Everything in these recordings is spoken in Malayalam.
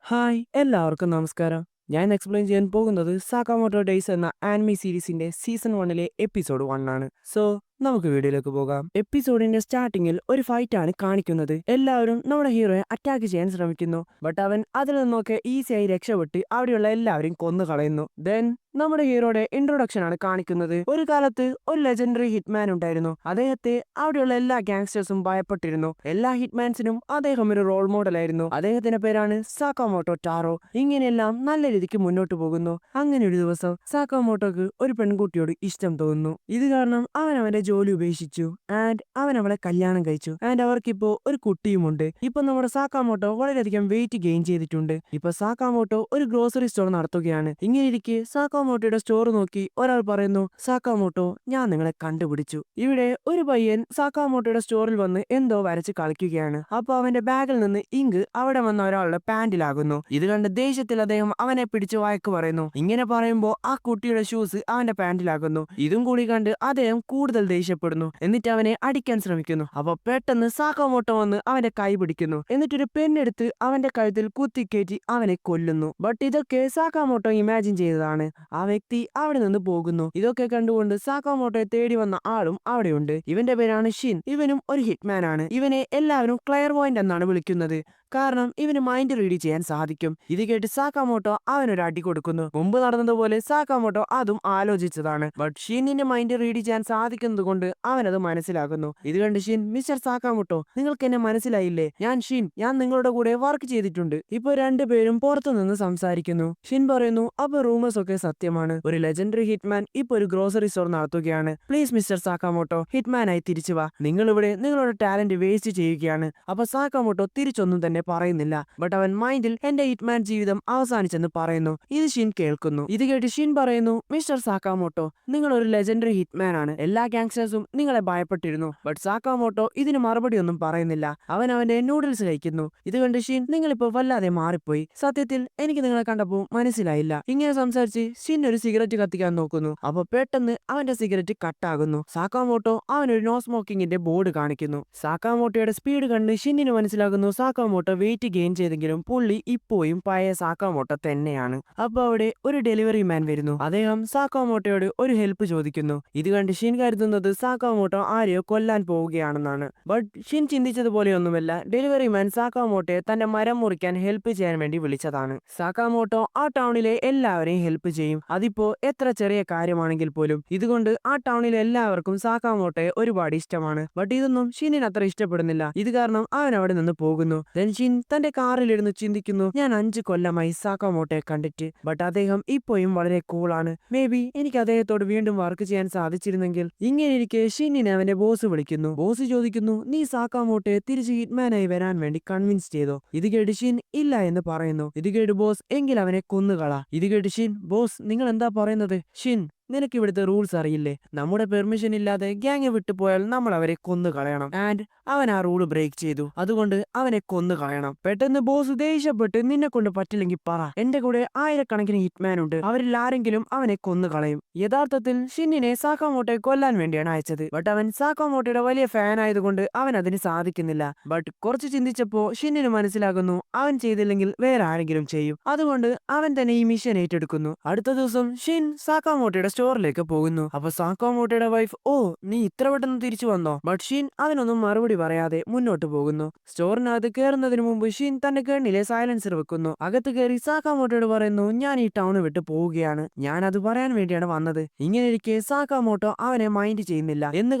ഹായ് എല്ലാവർക്കും നമസ്കാരം. ഞാൻ എക്സ്പ്ലെയിൻ ചെയ്യാൻ പോകുന്നത് സാക്കാമോട്ടോ ഡേയ്സ് എന്ന ആനിമി സീരീസിന്റെ സീസൺ 1 എപ്പിസോഡ് 1 ആണ്. സോ നമുക്ക് വീഡിയോയിലേക്ക് പോകാം. എപ്പിസോഡിന്റെ സ്റ്റാർട്ടിങ്ങിൽ ഒരു ഫൈറ്റ് ആണ് കാണിക്കുന്നത്. എല്ലാവരും നമ്മുടെ ഹീറോയെ അറ്റാക്ക് ചെയ്യാൻ ശ്രമിക്കുന്നു. ബട്ട് അവൻ അതിൽ നിന്നൊക്കെ ഈസിയായി രക്ഷപ്പെട്ട് അവിടെയുള്ള എല്ലാവരെയും കൊന്നു കളയുന്നു. ദെൻ നമ്മുടെ ഹീറോയുടെ ഇൻട്രൊഡക്ഷൻ ആണ് കാണിക്കുന്നത്. ഒരു കാലത്ത് ഒരു ലെജൻഡറി ഹിറ്റ്മാൻ ഉണ്ടായിരുന്നു. അദ്ദേഹത്തെ അവിടെയുള്ള എല്ലാ ഗാങ്സ്റ്റേഴ്സും ഭയപ്പെട്ടിരുന്നു. എല്ലാ ഹിറ്റ്മാൻസിനും അദ്ദേഹം ഒരു റോൾ മോഡൽ ആയിരുന്നു. അദ്ദേഹത്തിന്റെ പേരാണ് സാക്കാമോട്ടോ ടാറോ. ഇങ്ങനെയെല്ലാം നല്ല രീതിക്ക് മുന്നോട്ട് പോകുന്നു. അങ്ങനെ ഒരു ദിവസം സാക്കാമോട്ടോക്ക് ഒരു പെൺകുട്ടിയോട് ഇഷ്ടം തോന്നുന്നു. ഇത് കാരണം അവൻ അവന്റെ ജോലി ഉപേക്ഷിച്ചു ആൻഡ് അവൻ അവളെ കല്യാണം കഴിച്ചു. ആൻഡ് അവർക്കിപ്പോ ഒരു കുട്ടിയുമുണ്ട്. ഇപ്പൊ നമ്മുടെ സാക്കാമോട്ടോ വളരെയധികം വെയിറ്റ് ഗെയിൻ ചെയ്തിട്ടുണ്ട്. ഇപ്പൊ സാക്കാമോട്ടോ ഒരു ഗ്രോസറി സ്റ്റോർ നടത്തുകയാണ്. ഇങ്ങനെ ഇരിക്കെ സാക്കാമോട്ടോയുടെ സ്റ്റോർ നോക്കി ഒരാൾ പറയുന്നു, സാക്കാമോട്ടോ, ഞാൻ നിങ്ങളെ കണ്ടുപിടിച്ചു. ഇവിടെ ഒരു പയ്യൻ സാക്കാമോട്ടോയുടെ സ്റ്റോറിൽ വന്ന് എന്തോ വരച്ച് കളിക്കുകയാണ്. അപ്പൊ അവന്റെ ബാഗിൽ നിന്ന് ഇങ്ക് അവിടെ വന്ന ഒരാളുടെ പാന്റിലാകുന്നു. ഇത് കണ്ട് ദേഷ്യത്തിൽ അദ്ദേഹം അവനെ പിടിച്ച് വഴക്ക് പറയുന്നു. ഇങ്ങനെ പറയുമ്പോ ആ കുട്ടിയുടെ ഷൂസ് അവന്റെ പാന്റിലാകുന്നു. ഇതും കൂടി കണ്ട് അദ്ദേഹം കൂടുതൽ ദേഷ്യപ്പെടുന്നു. എന്നിട്ട് അവനെ അടിക്കാൻ ശ്രമിക്കുന്നു. അപ്പൊ പെട്ടെന്ന് സാക്കാമോട്ടോ വന്ന് അവന്റെ കൈ പിടിക്കുന്നു. എന്നിട്ടൊരു പെണ്ണെടുത്ത് അവന്റെ കഴുത്തിൽ കുത്തിക്കയറ്റി അവനെ കൊല്ലുന്നു. ബട്ട് ഇതൊക്കെ സാക്കാമോട്ടോ ഇമാജിൻ ചെയ്തതാണ്. ആ വ്യക്തി അവിടെ നിന്ന് പോകുന്നു. ഇതൊക്കെ കണ്ടുകൊണ്ട് സാക്കാമോട്ടോയെ തേടി വന്ന ആളും അവിടെയുണ്ട്. ഇവന്റെ പേരാണ് ഷിൻ. ഇവനും ഒരു ഹിറ്റ്മാൻ ആണ്. ഇവനെ എല്ലാവരും ക്ലെയർവോയിന്റ് എന്നാണ് വിളിക്കുന്നത്. കാരണം ഇവന് മൈൻഡ് റീഡ് ചെയ്യാൻ സാധിക്കും. ഇത് കേട്ട് സാക്കാമോട്ടോ അവനൊരു അടി കൊടുക്കുന്നു. മുമ്പ് നടന്നതുപോലെ സാക്കാമോട്ടോ അതും ആലോചിച്ചതാണ്. ബട്ട് ഷിന്നിന്റെ മൈൻഡ് റീഡ് ചെയ്യാൻ സാധിക്കുന്നത് കൊണ്ട് അവനത് മനസ്സിലാക്കുന്നു. ഇത് കണ്ട് ഷിൻ, മിസ്റ്റർ സാക്കാമോട്ടോ, നിങ്ങൾക്ക് എന്നെ മനസ്സിലായില്ലേ? ഞാൻ ഷിൻ. ഞാൻ നിങ്ങളുടെ കൂടെ വർക്ക് ചെയ്തിട്ടുണ്ട്. ഇപ്പൊ രണ്ടുപേരും പുറത്തു നിന്ന് സംസാരിക്കുന്നു. ഷിൻ പറയുന്നു, അപ്പൊ റൂമേഴ്സ് ഒക്കെ സത്യമാണ്. ഒരു ലെജൻഡറി ഹിറ്റ്മാൻ ഇപ്പൊ ഒരു ഗ്രോസറി സ്റ്റോർ നടത്തുകയാണ്. പ്ലീസ് മിസ്റ്റർ സാക്കാമോട്ടോ, ഹിറ്റ്മാനായി തിരിച്ചു വാ. നിങ്ങളിവിടെ നിങ്ങളുടെ ടാലന്റ് വേസ്റ്റ് ചെയ്യുകയാണ്. അപ്പൊ സാക്കാമോട്ടോ തിരിച്ചൊന്നും തന്നെ പറയുന്നില്ല. ബട്ട് അവൻ മൈൻഡിൽ എന്റെ ഹിറ്റ്മാൻ ജീവിതം അവസാനിച്ചെന്ന് പറയുന്നു. ഇത് ഷിൻ കേൾക്കുന്നു. ഇത് കേട്ട് ഷിൻ പറയുന്നു, മിസ്റ്റർ സാക്കാമോട്ടോ, നിങ്ങൾ ഒരു ലെജൻഡറി ഹിറ്റ്മാൻ ആണ്. എല്ലാ ഗാങ്സ്റ്റേഴ്സും നിങ്ങളെ ഭയപ്പെട്ടിരുന്നു. ബട്ട് സാക്കാമോട്ടോ ഇതിന് മറുപടി ഒന്നും പറയുന്നില്ല. അവൻ അവന്റെ നൂഡിൽസ് കഴിക്കുന്നു. ഇത് കണ്ട് ഷിൻ, നിങ്ങളിപ്പോ വല്ലാതെ മാറിപ്പോയി. സത്യത്തിൽ എനിക്ക് നിങ്ങളെ കണ്ടപ്പോ മനസ്സിലായില്ല. ഇങ്ങനെ സംസാരിച്ച് ഷിൻ ഒരു സിഗരറ്റ് കത്തിക്കാൻ നോക്കുന്നു. അപ്പൊ പെട്ടെന്ന് അവന്റെ സിഗരറ്റ് കട്ടാകുന്നു. സാക്കാമോട്ടോ അവനൊരു നോ സ്മോക്കിങ്ങിന്റെ ബോർഡ് കാണിക്കുന്നു. സാക്കാമോട്ടോയുടെ സ്പീഡ് കണ്ട് ഷിന്നിന് മനസ്സിലാകുന്നു സാക്കാമോട്ടോ വെയിറ്റ് ഗെയിൻ ചെയ്തെങ്കിലും പുള്ളി ഇപ്പോഴും പഴയ സാക്കാമോട്ടോ തന്നെയാണ്. അപ്പൊ അവിടെ ഒരു ഡെലിവറി മാൻ വരുന്നു. അദ്ദേഹം സാക്കാമോട്ടോയോട് ഒരു ഹെൽപ്പ് ചോദിക്കുന്നു. ഇത് കണ്ട് ഷിൻ കരുതുന്നത് സാക്കാമോട്ടോ ആരെയോ കൊല്ലാൻ പോവുകയാണെന്നാണ്. ബട്ട് ഷിൻ ചിന്തിച്ചതുപോലെയൊന്നുമല്ല. ഡെലിവറി മാൻ സാക്കാമോട്ടോയെ തന്റെ മരം മുറിക്കാൻ ഹെൽപ്പ് ചെയ്യാൻ വേണ്ടി വിളിച്ചതാണ്. സാക്കാമോട്ടോ ആ ടൗണിലെ എല്ലാവരെയും ഹെൽപ്പ് ചെയ്യും. അതിപ്പോ എത്ര ചെറിയ കാര്യമാണെങ്കിൽ പോലും. ഇതുകൊണ്ട് ആ ടൗണിലെ എല്ലാവർക്കും സാക്കാമോട്ടോയെ ഒരുപാട് ഇഷ്ടമാണ്. ബട്ട് ഇതൊന്നും ഷിന്നിന് അത്ര ഇഷ്ടപ്പെടുന്നില്ല. ഇത് കാരണം അവൻ അവിടെ നിന്ന് പോകുന്നു. ഷിൻ തന്റെ കാറിലിരുന്ന് ചിന്തിക്കുന്നു, ഞാൻ 5 കൊല്ലമായി സാക്കാമോട്ടോയെ കണ്ടിട്ട്. ബട്ട് അദ്ദേഹം ഇപ്പോഴും വളരെ കൂളാണ്. മേ ബി എനിക്ക് അദ്ദേഹത്തോട് വീണ്ടും വർക്ക് ചെയ്യാൻ സാധിച്ചിരുന്നെങ്കിൽ. ഇങ്ങനെ ഇരിക്കെ ഷിന്നിനെ അവന്റെ ബോസ് വിളിക്കുന്നു. ബോസ് ചോദിക്കുന്നു, നീ സാക്കാമോട്ടോയെ തിരിച്ച് ഹിറ്റ്മാനായി വരാൻ വേണ്ടി കൺവിൻസ് ചെയ്തോ? ഇത് കേട്ട് ഷിൻ ഇല്ല എന്ന് പറയുന്നു. ഇത് കേട്ട് ബോസ്, എങ്കിൽ അവനെ കൊന്നുകള. ഇത് കേട്ട് ഷിൻ, ബോസ് നിങ്ങൾ എന്താ പറയുന്നത്? ഷിൻ, നിനക്ക് ഇവിടുത്തെ റൂൾസ് അറിയില്ലേ? നമ്മുടെ പെർമിഷൻ ഇല്ലാതെ ഗ്യാങ് വിട്ടു പോയാൽ നമ്മൾ അവരെ കൊന്നു കളയണം. ആൻഡ് അവൻ ആ റൂൾ ബ്രേക്ക് ചെയ്തു. അതുകൊണ്ട് അവനെ കൊന്നു കളയണം. പെട്ടെന്ന് ബോസ് ദേഷ്യപ്പെട്ട്, നിന്നെ കൊണ്ട് പറ്റില്ലെങ്കിൽ പറ. എന്റെ കൂടെ ആയിരക്കണക്കിന് ഹിറ്റ്മാൻ ഉണ്ട്. അവരിൽ ആരെങ്കിലും അവനെ കൊന്നു കളയും. യഥാർത്ഥത്തിൽ ഷിന്നിനെ സാക്കാമോട്ടോയെ കൊല്ലാൻ വേണ്ടിയാണ് അയച്ചത്. ബട്ട് അവൻ സാക്കാമോട്ടോയുടെ വലിയ ഫാൻ ആയതുകൊണ്ട് അവൻ അതിന് സാധിക്കുന്നില്ല. ബട്ട് കുറച്ച് ചിന്തിച്ചപ്പോ ഷിന്നിന് മനസ്സിലാകുന്നു, അവൻ ചെയ്തില്ലെങ്കിൽ വേറെ ആരെങ്കിലും ചെയ്യും. അതുകൊണ്ട് അവൻ തന്നെ ഈ മിഷൻ ഏറ്റെടുക്കുന്നു. അടുത്ത ദിവസം ഷിൻ സാക്കാമോട്ടോയുടെ സ്റ്റോറിലേക്ക് പോകുന്നു. അപ്പൊ സാക്കാമോട്ടോയുടെ വൈഫ്, ഓ നീ ഇത്ര പെട്ടെന്ന് തിരിച്ചു വന്നോ? ബട്ട് ഷിൻ അതിനൊന്നും മറുപടി പറയാതെ മുന്നോട്ട് പോകുന്നു. സ്റ്റോറിനകത്ത് കയറുന്നതിന് മുമ്പ് ഷിൻ തന്റെ കണ്ണിലെ സൈലൻസർ വെക്കുന്നു. അകത്ത് കയറി സാക്കാമോട്ടോയോട് പറയുന്നു, ഞാൻ ഈ ടൗണ് വിട്ട് പോവുകയാണ്. ഞാൻ അത് പറയാൻ വേണ്ടിയാണ് വന്നത്. ഇങ്ങനെ ഇരിക്കെ സാക്കാമോട്ടോ അവനെ മൈൻഡ് ചെയ്യുന്നില്ല. എന്ന്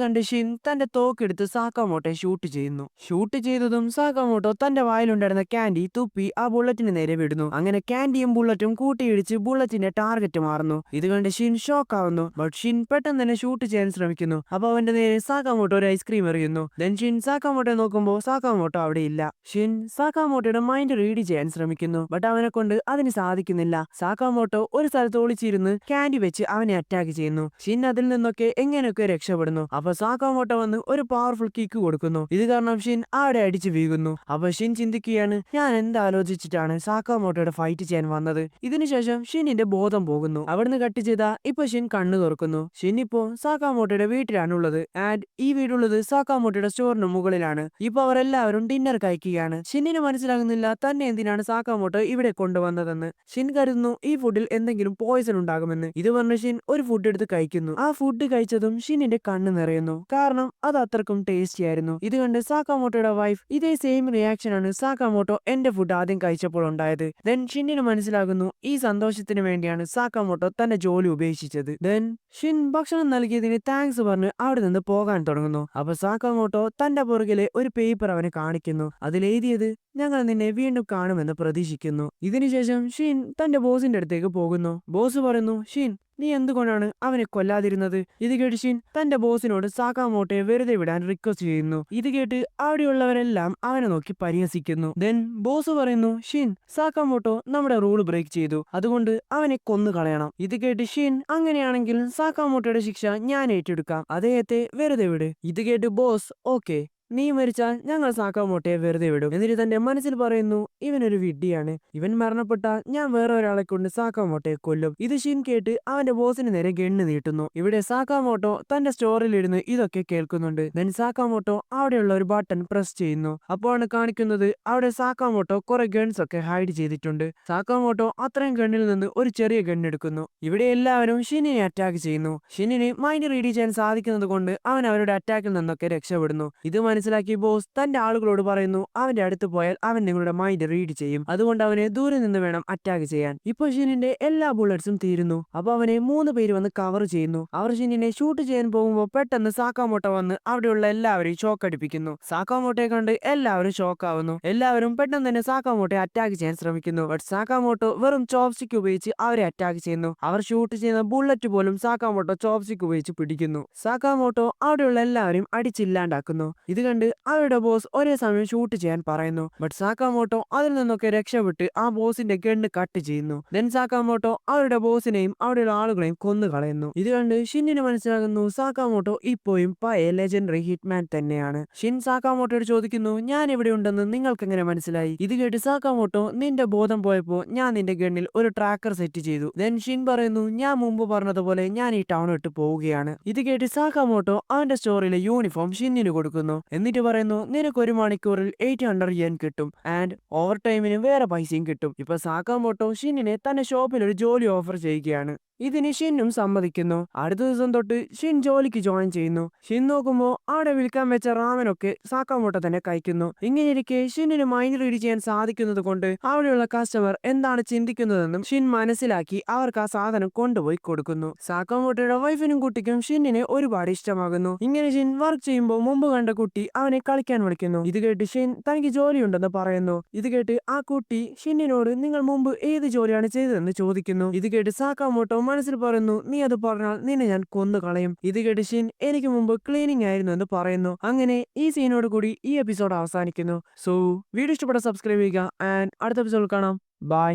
കണ്ട് ഷിൻ തന്റെ തോക്കെടുത്ത് സാക്കാമോട്ടോയെ ഷൂട്ട് ചെയ്യുന്നു. ഷൂട്ട് ചെയ്തതും സാക്കാമോട്ടോ തന്റെ വായിലുണ്ടായിരുന്ന ക്യാൻഡി തുപ്പി ആ ബുള്ളറ്റിന് നേരെ വിടുന്നു. അങ്ങനെ ക്യാൻഡിയും ബുള്ളറ്റും കൂട്ടിയിടിച്ച് ബുള്ളറ്റിന്റെ ടാർഗറ്റ് മാറുന്നു. ഇത് കണ്ട് ഷിൻ ഷോക്ക് ആവുന്നു. ബട്ട് ഷിൻ പെട്ടെന്ന് തന്നെ ഷൂട്ട് ചെയ്യാൻ ശ്രമിക്കുന്നു. അപ്പൊ അവന്റെ നേരെ സാക്കാമോട്ടോ ഒരു ഐസ്ക്രീം എറിയുന്നു. ദെൻ ഷിൻ സാക്കാമോട്ടോയെ നോക്കുമ്പോ സാക്കാമോട്ടോ അവിടെ ഇല്ല. ഷിൻ സാക്കാമോട്ടോയുടെ മൈൻഡ് റീഡ് ചെയ്യാൻ ശ്രമിക്കുന്നു. ബട്ട് അവനെ കൊണ്ട് അതിന് സാധിക്കുന്നില്ല. സാക്കാമോട്ടോ ഒരു സ്ഥലത്ത് ഒളിച്ചിരുന്ന് ക്യാൻഡി വെച്ച് അവനെ അറ്റാക്ക് ചെയ്യുന്നു. ഷിൻ അതിൽ നിന്നൊക്കെ എങ്ങനെയൊക്കെ രക്ഷപ്പെടുന്നു. അപ്പൊ സാക്കാമോട്ടോ വന്ന് ഒരു പവർഫുൾ കിക്ക് കൊടുക്കുന്നു. ഇത് കാരണം ഷിൻ അവിടെ അടിച്ചു വീഴുന്നു. അപ്പൊ ഷിൻ ചിന്തിക്കുകയാണ്, ഞാൻ എന്താലോചിച്ചിട്ടാണ് സാക്കാമോട്ടോയുടെ ഫൈറ്റ് ചെയ്യാൻ വന്നത്? ഇതിനുശേഷം ഷിന്നിന്റെ ബോധം പോകുന്നു. അവിടുന്ന് കട്ട് ചെയ്ത ഇപ്പൊ ഷിൻ ഷിൻ കണ്ണു തുറക്കുന്നു. ഷിൻ ഇപ്പോ സാക്കാമോട്ടോയുടെ വീട്ടിലാണുള്ളത്. ആൻഡ് ഈ വീടുള്ളത് സാക്കാമോട്ടോയുടെ സ്റ്റോറിന് മുകളിലാണ്. ഇപ്പൊ അവരെല്ലാവരും ഡിന്നർ കഴിക്കുകയാണ്. ഷിന്നിന് മനസ്സിലാകുന്നില്ല തന്നെ എന്തിനാണ് സാക്കാമോട്ടോ ഇവിടെ കൊണ്ടുവന്നതെന്ന്. ഷിൻ കരുതുന്നു ഈ ഫുഡിൽ എന്തെങ്കിലും പോയിസൺ ഉണ്ടാകുമെന്ന്. ഇത് പറഞ്ഞ് ഷിൻ ഒരു ഫുഡ് എടുത്ത് കഴിക്കുന്നു. ആ ഫുഡ് കഴിച്ചതും ഷിന്നിന്റെ കണ്ണ് നിറയുന്നു. കാരണം അത് അത്രക്കും ടേസ്റ്റി ആയിരുന്നു. ഇത് കണ്ട് സാക്കാമോട്ടോയുടെ വൈഫ് ഇതേ സെയിം റിയാക്ഷൻ ആണ് സാക്കാമോട്ടോ എന്റെ ഫുഡ് ആദ്യം കഴിച്ചപ്പോൾ ഉണ്ടായത്. ദെൻ ഷിന്നിന് മനസ്സിലാകുന്നു ഈ സന്തോഷത്തിന് വേണ്ടിയാണ് സാക്കാമോട്ടോ തന്റെ ജോലി ഉപേക്ഷിച്ചത്. ദെൻ ഷിൻ ഭക്ഷണം നൽകിയതിന് താങ്ക്സ് പറഞ്ഞ് അവിടെ നിന്ന് പോകാൻ തുടങ്ങുന്നു. അപ്പൊ സാക്കാമോട്ടോ തന്റെ പുറകിലെ ഒരു പേപ്പർ അവനെ കാണിക്കുന്നു. അതിലെഴുതിയത് ഞങ്ങൾ നിന്നെ വീണ്ടും കാണുമെന്ന് പ്രതീക്ഷിക്കുന്നു. ഇതിനുശേഷം ഷിൻ തന്റെ ബോസിന്റെ അടുത്തേക്ക് പോകുന്നു. ബോസ് പറയുന്നു, ഷിൻ നീ എന്തുകൊണ്ടാണ് അവനെ കൊല്ലാതിരുന്നത്? ഇത് കേട്ട് ഷിൻ തന്റെ ബോസിനോട് സാക്കാമോട്ടോയെ വെറുതെ വിടാൻ റിക്വസ്റ്റ് ചെയ്യുന്നു. ഇത് കേട്ട് അവിടെയുള്ളവരെല്ലാം അവനെ നോക്കി പരിഹസിക്കുന്നു. ദെൻ ബോസ് പറയുന്നു, ഷിൻ സാക്കാമോട്ടോ നമ്മുടെ റൂൾ ബ്രേക്ക് ചെയ്തു, അതുകൊണ്ട് അവനെ കൊന്നു കളയണം. ഇത് കേട്ട് ഷിൻ അങ്ങനെയാണെങ്കിൽ സാക്കാമോട്ടോയുടെ ശിക്ഷ ഞാൻ ഏറ്റെടുക്കാം, അദ്ദേഹത്തെ വെറുതെ വിട്. ഇത് കേട്ട് ബോസ് ഓക്കെ, നീ മരിച്ചാൽ ഞങ്ങൾ സാക്കാമോട്ടോയെ വെറുതെ വിടും. എന്നിട്ട് തന്റെ മനസ്സിൽ പറയുന്നു ഇവനൊരു വിഡ്ഢിയാണ്, ഇവൻ മരണപ്പെട്ടാൽ ഞാൻ വേറെ ഒരാളെ കൊണ്ട് സാക്കാമോട്ടോയെ കൊല്ലും. ഇത് ഷിൻ കേട്ട് അവന്റെ ബോസിന് നേരെ ഗണ്ണ് നീട്ടുന്നു. ഇവിടെ സാക്കാമോട്ടോ തന്റെ സ്റ്റോറിൽ ഇരുന്ന് ഇതൊക്കെ കേൾക്കുന്നുണ്ട്. ദെൻ സാക്കാമോട്ടോ അവിടെയുള്ള ഒരു ബട്ടൺ പ്രസ് ചെയ്യുന്നു. അപ്പോഴാണ് കാണിക്കുന്നത് അവിടെ സാക്കാമോട്ടോ കുറെ ഗൺസ് ഒക്കെ ഹൈഡ് ചെയ്തിട്ടുണ്ട്. സാക്കാമോട്ടോ അത്രയും ഗണ്ണിൽ നിന്ന് ഒരു ചെറിയ ഗൺ എടുക്കുന്നു. ഇവിടെ എല്ലാവരും ഷിന്നിനെ അറ്റാക്ക് ചെയ്യുന്നു. ഷിന്നിന് മൈൻഡ് റീഡ് ചെയ്യാൻ സാധിക്കുന്നത് കൊണ്ട് അവൻ അവരുടെ അറ്റാക്കിൽ നിന്നൊക്കെ രക്ഷപ്പെടുന്നു. ഇത് മനസ്സിലാക്കി ബോസ് തന്റെ ആളുകളോട് പറയുന്നു അവന്റെ അടുത്ത് പോയാൽ അവൻ നിങ്ങളുടെ മൈൻഡ് റീഡ് ചെയ്യും, അതുകൊണ്ട് അവനെ ദൂരെ നിന്ന് വേണം അറ്റാക്ക് ചെയ്യാൻ. ഇപ്പൊ ഷിന്നിന്റെ എല്ലാ ബുള്ളറ്റ്സും തീരുന്നു. അപ്പൊ അവനെ 3 പേര് വന്ന് കവർ ചെയ്യുന്നു. അവർ ഷിന്നിനെ ഷൂട്ട് ചെയ്യാൻ പോകുമ്പോൾ പെട്ടെന്ന് സാക്കാമോട്ടോ വന്ന് അവിടെയുള്ള എല്ലാവരെയും ഷോക്ക് അടിപ്പിക്കുന്നു. സാക്കാമോട്ടോയെ കണ്ട് എല്ലാവരും ഷോക്ക് ആവുന്നു. എല്ലാവരും പെട്ടെന്ന് തന്നെ സാക്കാമോട്ടോയെ അറ്റാക്ക് ചെയ്യാൻ ശ്രമിക്കുന്നു. ബട്ട് സാക്കാമോട്ടോ വെറും ചോപ്സ്റ്റിക് ഉപയോഗിച്ച് അവരെ അറ്റാക്ക് ചെയ്യുന്നു. അവർ ഷൂട്ട് ചെയ്യുന്ന ബുള്ളറ്റ് പോലും സാക്കാമോട്ടോ ചോപ്സ്റ്റിക് ഉപയോഗിച്ച് പിടിക്കുന്നു. സാക്കാമോട്ടോ അവിടെയുള്ള എല്ലാവരെയും അടിച്ചില്ലാണ്ടാക്കുന്നു. ഇത് കണ്ട് അവരുടെ ബോസ് ഒരേ സമയം ഷൂട്ട് ചെയ്യാൻ പറയുന്നു. ബട്ട് സാക്കാമോട്ടോ അതിൽ നിന്നൊക്കെ രക്ഷപ്പെട്ട് ആ ബോസിന്റെ ഗണ്ണ് കട്ട് ചെയ്യുന്നു. ദെൻ സാക്കാമോട്ടോ അവരുടെ ബോസിനെയും അവിടെയുള്ള ആളുകളെയും കൊന്നു കളയുന്നു. ഇത് കണ്ട് ഷിന്നിന് മനസ്സിലാകുന്നു സാക്കാമോട്ടോ ഇപ്പോഴും പഴയ ലെജൻഡറി ഹിറ്റ്മാൻ തന്നെയാണ്. ഷിൻ സാക്കാമോട്ടോയോട് ചോദിക്കുന്നു ഞാൻ എവിടെ ഉണ്ടെന്ന് നിങ്ങൾക്ക് എങ്ങനെ മനസ്സിലായി? ഇത് കേട്ട് സാക്കാമോട്ടോ നിന്റെ ബോധം പോയപ്പോ ഞാൻ നിന്റെ ഗണ്ണിൽ ഒരു ട്രാക്കർ സെറ്റ് ചെയ്തു. ദെൻ ഷിൻ പറയുന്നു ഞാൻ മുമ്പ് പറഞ്ഞതുപോലെ ഞാൻ ഈ ടൗൺ വിട്ട് പോവുകയാണ്. ഇത് കേട്ട് സാക്കാമോട്ടോ അവന്റെ സ്റ്റോറിലെ യൂണിഫോം ഷിന്നിന് കൊടുക്കുന്നു. എന്നിട്ട് പറയുന്നു നിനക്ക് 1 മണിക്കൂറിൽ 800 yen കിട്ടും ആൻഡ് ഓവർ ടൈമിന് വേറെ പൈസയും കിട്ടും. ഇപ്പൊ സാക്കാമോട്ടോ ഷിന്നിനെ തന്റെ ഷോപ്പിൽ ഒരു ജോലി ഓഫർ ചെയ്യുകയാണ്. ഇതിന് ഷിന്നും സമ്മതിക്കുന്നു. അടുത്ത ദിവസം തൊട്ട് ഷിൻ ജോലിക്ക് ജോയിൻ ചെയ്യുന്നു. ഷിൻ നോക്കുമ്പോ അവിടെ വിൽക്കാൻ വെച്ച റാമനൊക്കെ സാക്കാമോട്ടോ തന്നെ കഴിക്കുന്നു. ഇങ്ങനെയിരിക്കെ ഷിന്നിന് മൈൻഡ് റീഡ് ചെയ്യാൻ സാധിക്കുന്നത് കൊണ്ട് അവിടെയുള്ള കസ്റ്റമർ എന്താണ് ചിന്തിക്കുന്നതെന്നും ഷിൻ മനസ്സിലാക്കി അവർക്ക് ആ സാധനം കൊണ്ടുപോയി കൊടുക്കുന്നു. സാക്കാമോട്ടോയുടെ വൈഫിനും കുട്ടിക്കും ഷിന്നിനെ ഒരുപാട് ഇഷ്ടമാകുന്നു. ഇങ്ങനെ ഷിൻ വർക്ക് ചെയ്യുമ്പോൾ മുമ്പ് കണ്ട കുട്ടി അവനെ കളിക്കാൻ വിളിക്കുന്നു. ഇത് കേട്ട് ഷിൻ തനിക്ക് ജോലിയുണ്ടെന്ന് പറയുന്നു. ഇത് കേട്ട് ആ കുട്ടി ഷിന്നിനോട് നിങ്ങൾ മുമ്പ് ഏത് ജോലിയാണ് ചെയ്തതെന്ന് ചോദിക്കുന്നു. ഇത് കേട്ട് സാക്കാമോട്ടോ മനസ്സിൽ പറയുന്നു നീ അത് പറഞ്ഞാൽ നിന്നെ ഞാൻ കൊന്നു കളയും. ഇത് കേട്ട് ഷിൻ എനിക്ക് മുമ്പ് ക്ലീനിങ് ആയിരുന്നു എന്ന് പറയുന്നു. അങ്ങനെ ഈ സീനോട് കൂടി ഈ എപ്പിസോഡ് അവസാനിക്കുന്നു. സോ വീഡിയോ ഇഷ്ടപ്പെട്ട സബ്സ്ക്രൈബ് ചെയ്യുക ആൻഡ് അടുത്ത എപ്പിസോഡിൽ കാണാം. ബൈ.